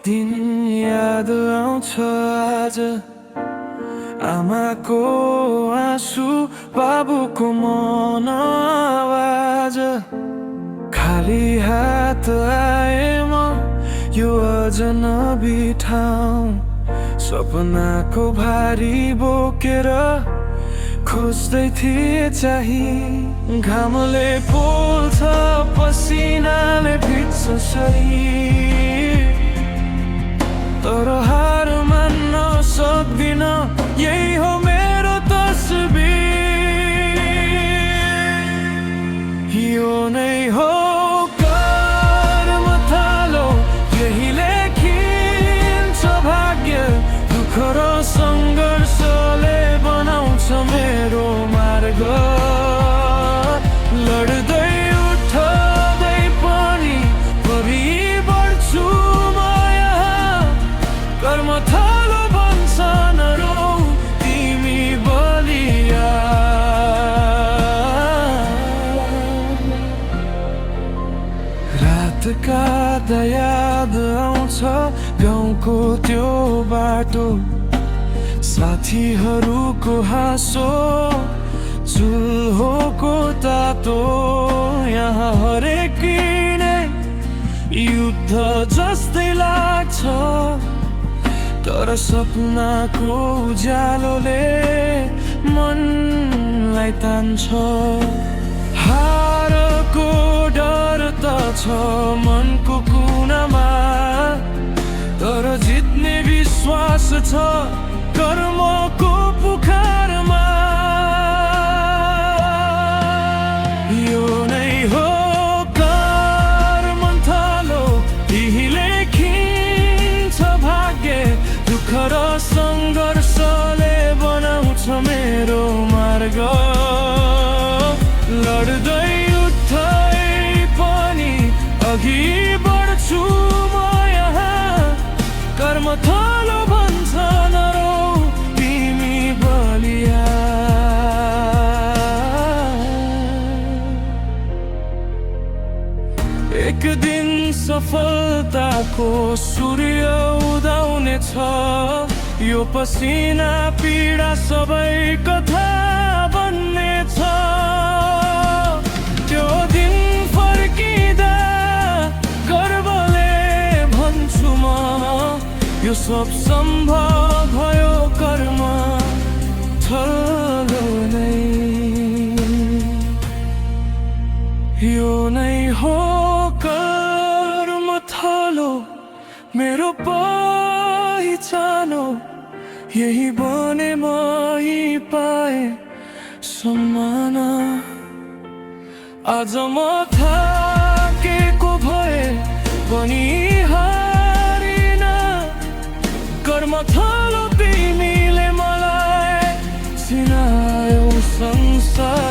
दिन याद आउँछ आज। आमाको आँसु, बाबुको मन आवाज। खाली हात आए म यो अजनबी ठाउँ। सपनाको भारी बोकेर खोज्दै थिए चाहिँ। घामले पोल्छ, पसिनाले भिज्छ शरीर, तर हार मान्न सक्दिन, यही हो मेरो तस्बिर। यो नै हो कर्म थालो, यही लेखिन्छ भाग्य। दुःख र सङ्घर्षले बनाउँछ मेरो मार्ग। लड्दै उठ्दै पनि परि बढ्छु म यहाँ। कर्म थालो भन्छ नरौ तिमी बलिया। रातका याद आउँछ गाउँको त्यो बाटो। साथीहरूको हाँसो, चुल्होको तातो। यहाँ हरेक नै युद्ध जस्तै लाग्छ, तर सपनाको उज्यालोले मनलाई तान्छ। हारको डर त छ मनको कुनामा, तर जित्ने विश्वास छ कर्मको पुकारमा। यो नै हो कर्म थालो, यही लेखिन्छ भाग्य। दुःख र सङ्घर्षले बनाउँछ मेरो मार्ग। लड्दै उठ्दै पनि अघि बढ्छु म यहाँ। कर्म थालो भन्छ नरौ तिमी बलिया। एक दिन सफलताको सूर्य उदाउनेछ। यो पसिना पीडा सबै कथा बन्नेछ। त्यो दिन फर्किँदा गर्वले भन्छु म, यो सब सम्भव भयो कर्म थालो नै। यो नै हो कर्म थालो, मेरो पहिचान हो। यही बने म यही पाए सम्मान। आज म थाकेको भए पनि हारिन। कर्म थालो, तिमीले मलाई चिनायौ संसार।